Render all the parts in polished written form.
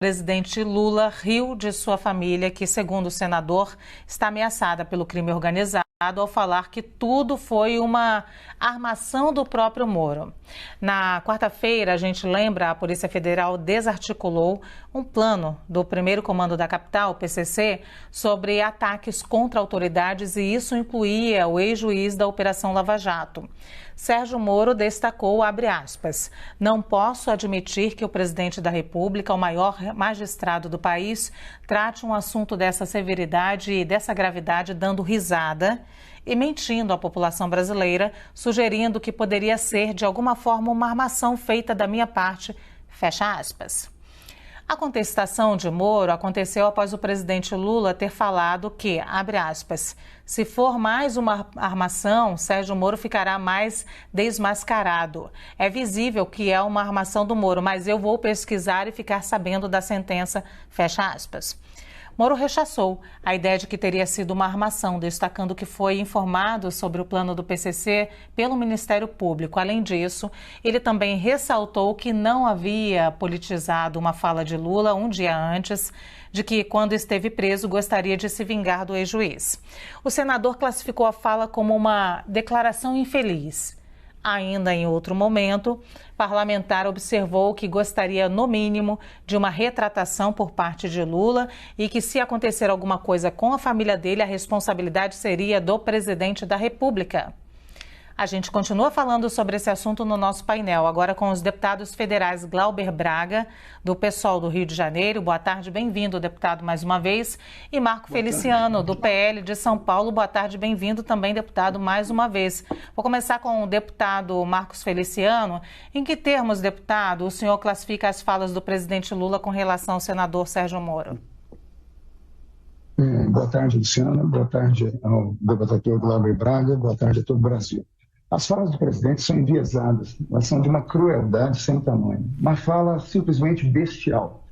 presidente Lula riu de sua família, que, segundo o senador, está ameaçada pelo crime organizado, ao falar que tudo foi uma armação do próprio Moro. Na quarta-feira, a gente lembra, a Polícia Federal desarticulou um plano do primeiro comando da capital, PCC, sobre ataques contra autoridades, e isso incluía o ex-juiz da Operação Lava Jato. Sérgio Moro destacou, abre aspas, não posso admitir que o presidente da República, o maior magistrado do país, trate um assunto dessa severidade e dessa gravidade dando risada e mentindo à população brasileira, sugerindo que poderia ser, de alguma forma, uma armação feita da minha parte, fecha aspas. A contestação de Moro aconteceu após o presidente Lula ter falado que, abre aspas, se for mais uma armação, Sérgio Moro ficará mais desmascarado. É visível que é uma armação do Moro, mas eu vou pesquisar e ficar sabendo da sentença, fecha aspas. Moro rechaçou a ideia de que teria sido uma armação, destacando que foi informado sobre o plano do PCC pelo Ministério Público. Além disso, ele também ressaltou que não havia politizado uma fala de Lula um dia antes de que, quando esteve preso, gostaria de se vingar do ex-juiz. O senador classificou a fala como uma declaração infeliz. Ainda em outro momento, parlamentar observou que gostaria, no mínimo, de uma retratação por parte de Lula e que, se acontecer alguma coisa com a família dele, a responsabilidade seria do presidente da República. A gente continua falando sobre esse assunto no nosso painel, agora com os deputados federais Glauber Braga, do PSOL do Rio de Janeiro. Boa tarde, bem-vindo, deputado, mais uma vez. E Marco Feliciano, do PL de São Paulo. Boa tarde, bem-vindo também, deputado, mais uma vez. Vou começar com o deputado Marcos Feliciano. Em que termos, deputado, o senhor classifica as falas do presidente Lula com relação ao senador Sérgio Moro? Boa tarde, Luciana. Boa tarde ao debatedor Glauber Braga. Boa tarde a todo o Brasil. As falas do presidente são enviesadas, elas são de uma crueldade sem tamanho. Uma fala simplesmente bestial.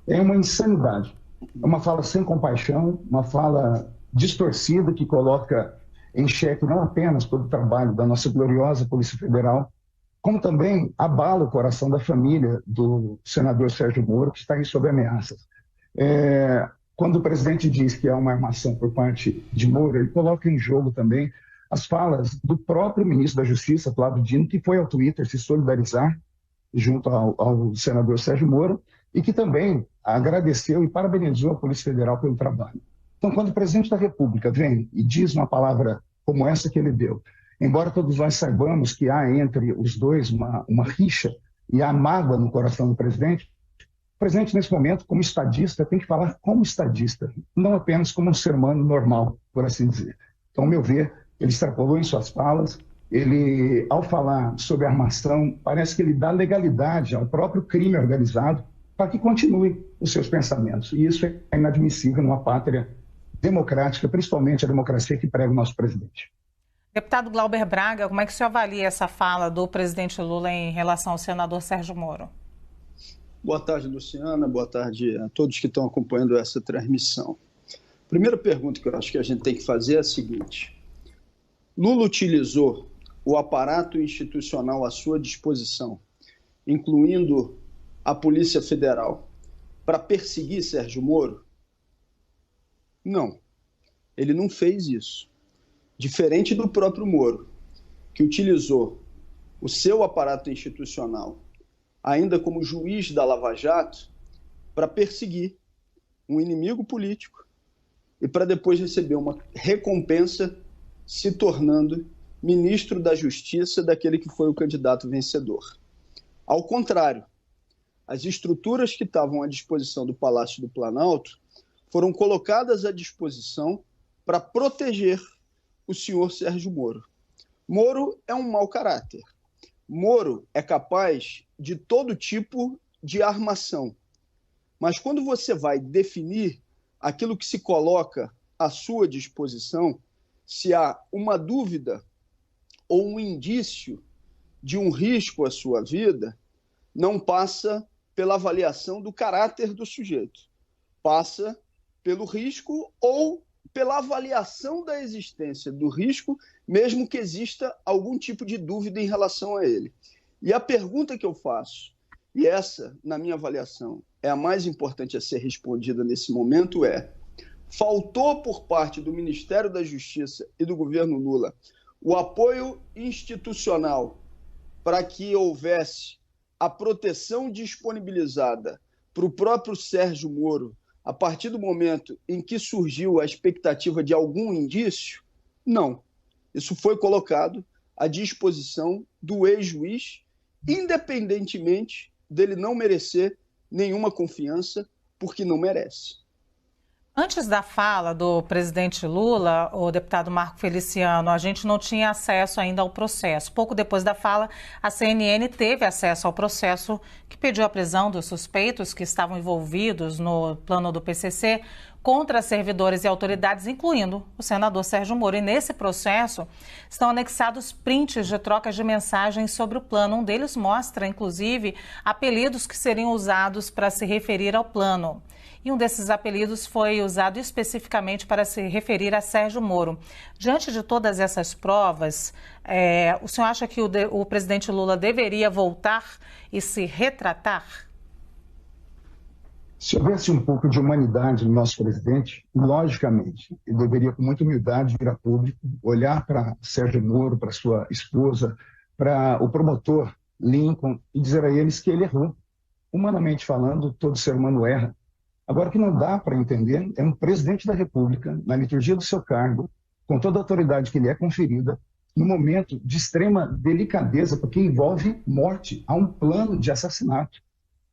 É uma insanidade. É uma fala sem compaixão, uma fala distorcida que coloca em xeque não apenas todo o trabalho da nossa gloriosa Polícia Federal, como também abala o coração da família do senador Sérgio Moro, que está aí sob ameaças. Quando o presidente diz que há uma armação por parte de Moro, ele coloca em jogo também as falas do próprio ministro da Justiça, Flávio Dino, que foi ao Twitter se solidarizar junto ao senador Sérgio Moro e que também agradeceu e parabenizou a Polícia Federal pelo trabalho. Então, quando o presidente da República vem e diz uma palavra como essa que ele deu, embora todos nós saibamos que há entre os dois uma rixa e há mágoa no coração do presidente, o presidente, nesse momento, como estadista, tem que falar como estadista, não apenas como um ser humano normal, por assim dizer. Então, ao meu ver, ele extrapolou em suas falas, ele, ao falar sobre armação, parece que ele dá legalidade ao próprio crime organizado para que continue os seus pensamentos. E isso é inadmissível numa pátria democrática, principalmente a democracia que prega o nosso presidente. Deputado Glauber Braga, como é que o senhor avalia essa fala do presidente Lula em relação ao senador Sérgio Moro? Boa tarde, Luciana. Boa tarde a todos que estão acompanhando essa transmissão. A primeira pergunta que eu acho que a gente tem que fazer é a seguinte: Lula utilizou o aparato institucional à sua disposição, incluindo a Polícia Federal, para perseguir Sérgio Moro? Não, ele não fez isso. Diferente do próprio Moro, que utilizou o seu aparato institucional, ainda como juiz da Lava Jato, para perseguir um inimigo político e para depois receber uma recompensa se tornando ministro da Justiça daquele que foi o candidato vencedor. Ao contrário, as estruturas que estavam à disposição do Palácio do Planalto foram colocadas à disposição para proteger o senhor Sérgio Moro. Moro é um mau caráter. Moro é capaz de todo tipo de armação. Mas quando você vai definir aquilo que se coloca à sua disposição, se há uma dúvida ou um indício de um risco à sua vida, não passa pela avaliação do caráter do sujeito. Passa pelo risco ou pela avaliação da existência do risco, mesmo que exista algum tipo de dúvida em relação a ele. E a pergunta que eu faço, e essa, na minha avaliação, é a mais importante a ser respondida nesse momento, faltou por parte do Ministério da Justiça e do governo Lula o apoio institucional para que houvesse a proteção disponibilizada para o próprio Sérgio Moro a partir do momento em que surgiu a expectativa de algum indício? Não. Isso foi colocado à disposição do ex-juiz, independentemente dele não merecer nenhuma confiança, porque não merece. Antes da fala do presidente Lula, o deputado Marco Feliciano, a gente não tinha acesso ainda ao processo. Pouco depois da fala, a CNN teve acesso ao processo que pediu a prisão dos suspeitos que estavam envolvidos no plano do PCC contra servidores e autoridades, incluindo o senador Sérgio Moro. E nesse processo estão anexados prints de trocas de mensagens sobre o plano. Um deles mostra, inclusive, apelidos que seriam usados para se referir ao plano. E um desses apelidos foi usado especificamente para se referir a Sérgio Moro. Diante de todas essas provas, o senhor acha que o presidente Lula deveria voltar e se retratar? Se houvesse um pouco de humanidade no nosso presidente, logicamente, ele deveria, com muita humildade, vir a público, olhar para Sérgio Moro, para sua esposa, para o promotor Lincoln e dizer a eles que ele errou. Humanamente falando, todo ser humano erra. Agora, o que não dá para entender é um presidente da República, na liturgia do seu cargo, com toda a autoridade que lhe é conferida, no momento de extrema delicadeza, porque envolve morte, há um plano de assassinato.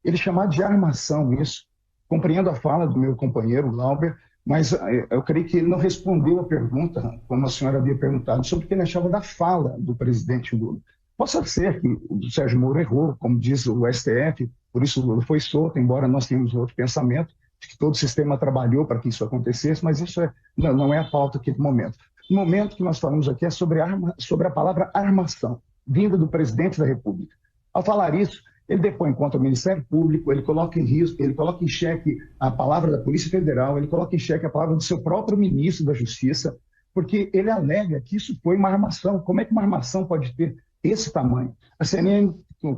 Ele chamar de armação isso. Compreendo a fala do meu companheiro, Glauber, mas eu creio que ele não respondeu a pergunta, como a senhora havia perguntado, sobre o que ele achava da fala do presidente Lula. Possa ser que o Sérgio Moro errou, como diz o STF, por isso o Lula foi solto, embora nós tenhamos outro pensamento, de que todo o sistema trabalhou para que isso acontecesse, mas isso não é a pauta aqui do momento. O momento que nós falamos aqui é sobre a palavra armação, vinda do presidente da República. Ao falar isso, ele depõe contra o Ministério Público, ele coloca em risco, ele coloca em xeque a palavra da Polícia Federal, ele coloca em xeque a palavra do seu próprio ministro da Justiça, porque ele alega que isso foi uma armação. Como é que uma armação pode ter esse tamanho? A CNN,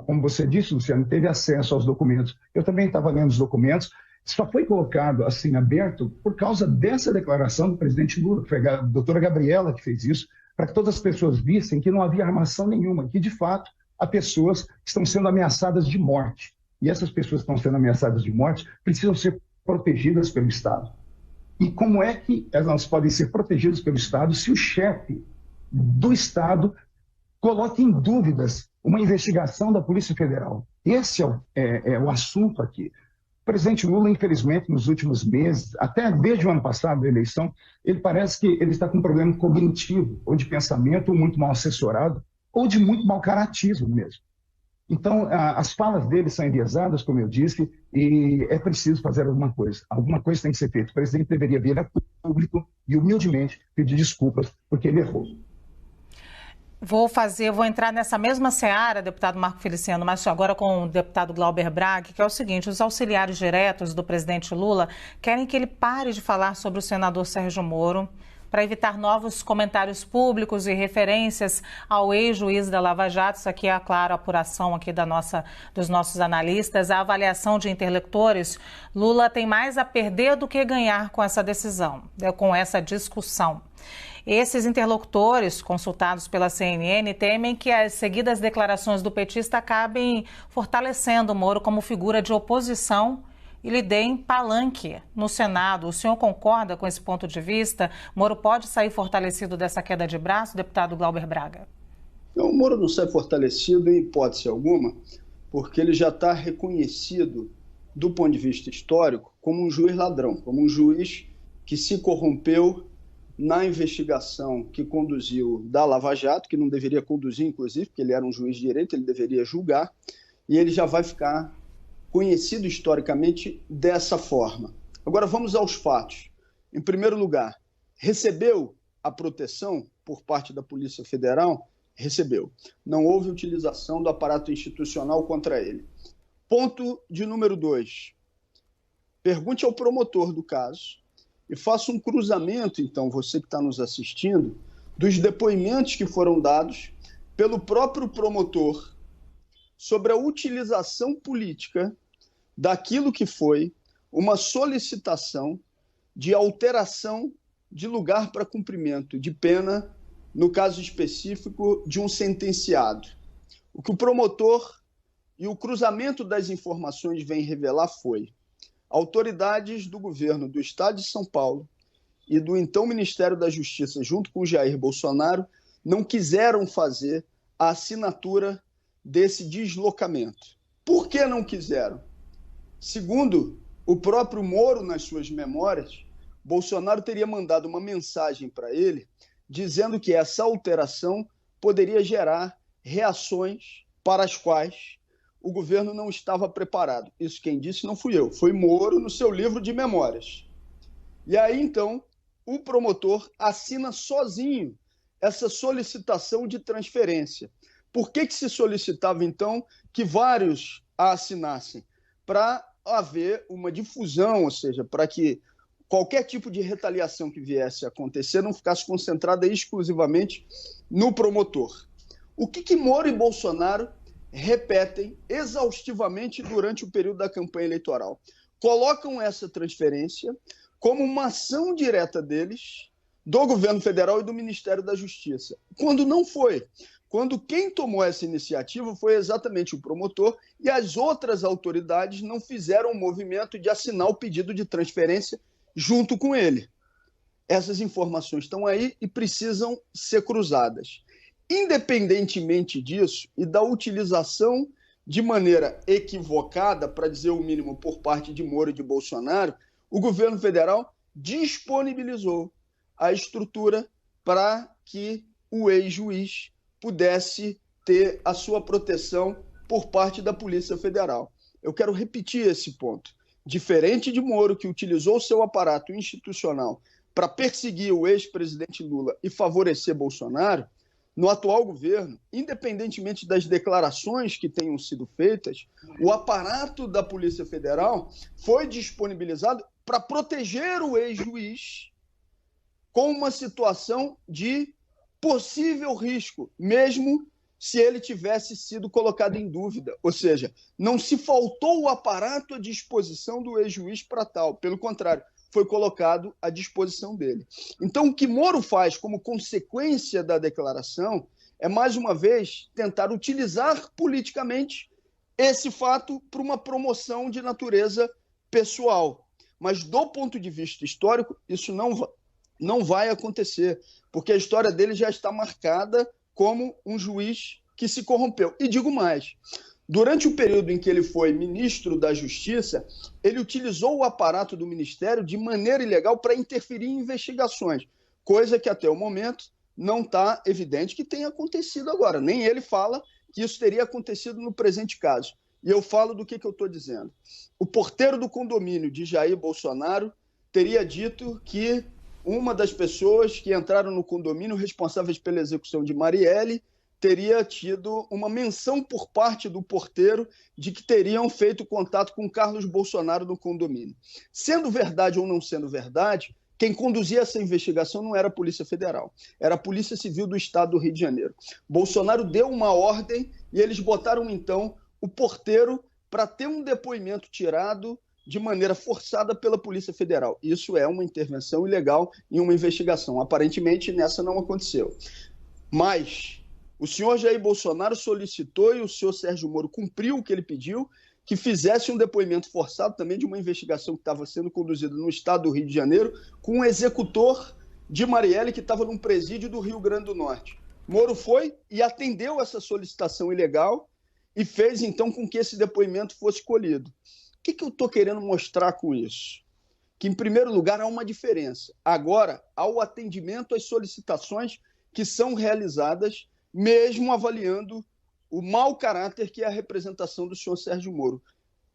como você disse, Luciano, teve acesso aos documentos. Eu também estava lendo os documentos. Só foi colocado assim aberto por causa dessa declaração do presidente Lula. Foi a doutora Gabriela que fez isso, para que todas as pessoas vissem que não havia armação nenhuma, que de fato há pessoas que estão sendo ameaçadas de morte. E essas pessoas que estão sendo ameaçadas de morte precisam ser protegidas pelo Estado. E como é que elas podem ser protegidas pelo Estado se o chefe do Estado coloca em dúvidas uma investigação da Polícia Federal? Esse é o assunto aqui. O presidente Lula, infelizmente, nos últimos meses, até desde o ano passado, da eleição, ele parece que ele está com um problema cognitivo, ou de pensamento, ou muito mal assessorado, ou de muito mau caratismo mesmo. Então, as falas dele são enviesadas, como eu disse, e é preciso fazer alguma coisa. Alguma coisa tem que ser feita. O presidente deveria vir a público e, humildemente, pedir desculpas, porque ele errou. Vou entrar nessa mesma seara, deputado Marco Feliciano, mas agora com o deputado Glauber Braga, que é o seguinte: os auxiliares diretos do presidente Lula querem que ele pare de falar sobre o senador Sérgio Moro, para evitar novos comentários públicos e referências ao ex-juiz da Lava Jato. Isso aqui é a clara apuração aqui dos nossos analistas. A avaliação de interlocutores: Lula tem mais a perder do que ganhar com essa decisão, com essa discussão. Esses interlocutores, consultados pela CNN, temem que as seguidas declarações do petista acabem fortalecendo o Moro como figura de oposição e lhe deem palanque no Senado. O senhor concorda com esse ponto de vista? Moro pode sair fortalecido dessa queda de braço, deputado Glauber Braga? Não, o Moro não sai fortalecido em hipótese alguma, porque ele já está reconhecido, do ponto de vista histórico, como um juiz ladrão, como um juiz que se corrompeu na investigação que conduziu da Lava Jato, que não deveria conduzir, inclusive, porque ele era um juiz de direito, ele deveria julgar, e ele já vai ficar conhecido historicamente dessa forma. Agora vamos aos fatos. Em primeiro lugar, recebeu a proteção por parte da Polícia Federal? Recebeu. Não houve utilização do aparato institucional contra ele. Ponto de número 2. Pergunte ao promotor do caso e faça um cruzamento, então, você que está nos assistindo, dos depoimentos que foram dados pelo próprio promotor sobre a utilização política daquilo que foi uma solicitação de alteração de lugar para cumprimento de pena, no caso específico de um sentenciado. O que o promotor e o cruzamento das informações vem revelar foi: autoridades do governo do Estado de São Paulo e do então Ministério da Justiça, junto com Jair Bolsonaro, não quiseram fazer a assinatura desse deslocamento. Por que não quiseram? Segundo o próprio Moro, nas suas memórias, Bolsonaro teria mandado uma mensagem para ele dizendo que essa alteração poderia gerar reações para as quais o governo não estava preparado. Isso quem disse não fui eu, foi Moro no seu livro de memórias. E aí, então, o promotor assina sozinho essa solicitação de transferência. Por que se solicitava, então, que vários a assinassem? Para haver uma difusão, ou seja, para que qualquer tipo de retaliação que viesse a acontecer não ficasse concentrada exclusivamente no promotor. O que Moro e Bolsonaro repetem exaustivamente durante o período da campanha eleitoral? Colocam essa transferência como uma ação direta deles, do governo federal e do Ministério da Justiça, quando não foi. Quando quem tomou essa iniciativa foi exatamente o promotor e as outras autoridades não fizeram o movimento de assinar o pedido de transferência junto com ele. Essas informações estão aí e precisam ser cruzadas. Independentemente disso e da utilização de maneira equivocada, para dizer o mínimo, por parte de Moro e de Bolsonaro, o governo federal disponibilizou a estrutura para que o ex-juiz pudesse ter a sua proteção por parte da Polícia Federal. Eu quero repetir esse ponto. Diferente de Moro, que utilizou seu aparato institucional para perseguir o ex-presidente Lula e favorecer Bolsonaro, no atual governo, independentemente das declarações que tenham sido feitas, o aparato da Polícia Federal foi disponibilizado para proteger o ex-juiz com uma situação de possível risco, mesmo se ele tivesse sido colocado em dúvida. Ou seja, não se faltou o aparato à disposição do ex-juiz para tal. Pelo contrário, foi colocado à disposição dele. Então, o que Moro faz como consequência da declaração é, mais uma vez, tentar utilizar politicamente esse fato para uma promoção de natureza pessoal. Mas, do ponto de vista histórico, isso não vai acontecer, porque a história dele já está marcada como um juiz que se corrompeu. E digo mais, durante o período em que ele foi ministro da Justiça, ele utilizou o aparato do Ministério de maneira ilegal para interferir em investigações, coisa que até o momento não está evidente que tenha acontecido agora. Nem ele fala que isso teria acontecido no presente caso. E eu falo do que eu estou dizendo. O porteiro do condomínio de Jair Bolsonaro teria dito que uma das pessoas que entraram no condomínio responsáveis pela execução de Marielle teria tido uma menção por parte do porteiro de que teriam feito contato com Carlos Bolsonaro no condomínio. Sendo verdade ou não sendo verdade, quem conduzia essa investigação não era a Polícia Federal, era a Polícia Civil do Estado do Rio de Janeiro. Bolsonaro deu uma ordem e eles botaram, então, o porteiro para ter um depoimento tirado de maneira forçada pela Polícia Federal. Isso é uma intervenção ilegal em uma investigação. Aparentemente, nessa não aconteceu. Mas o senhor Jair Bolsonaro solicitou e o senhor Sérgio Moro cumpriu o que ele pediu, que fizesse um depoimento forçado também de uma investigação que estava sendo conduzida no estado do Rio de Janeiro com um executor de Marielle que estava num presídio do Rio Grande do Norte. Moro foi e atendeu essa solicitação ilegal e fez, então, com que esse depoimento fosse colhido. O que eu estou querendo mostrar com isso? Que, em primeiro lugar, há uma diferença. Agora, há o atendimento às solicitações que são realizadas, mesmo avaliando o mau caráter que é a representação do senhor Sérgio Moro.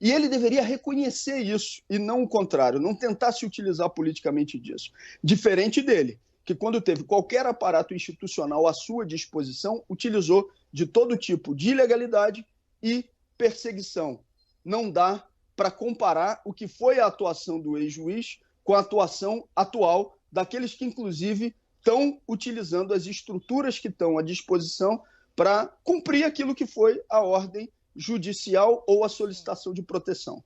E ele deveria reconhecer isso, e não o contrário, não tentar se utilizar politicamente disso. Diferente dele, que quando teve qualquer aparato institucional à sua disposição, utilizou de todo tipo de ilegalidade e perseguição. Não dá para comparar o que foi a atuação do ex-juiz com a atuação atual daqueles que, inclusive, estão utilizando as estruturas que estão à disposição para cumprir aquilo que foi a ordem judicial ou a solicitação de proteção.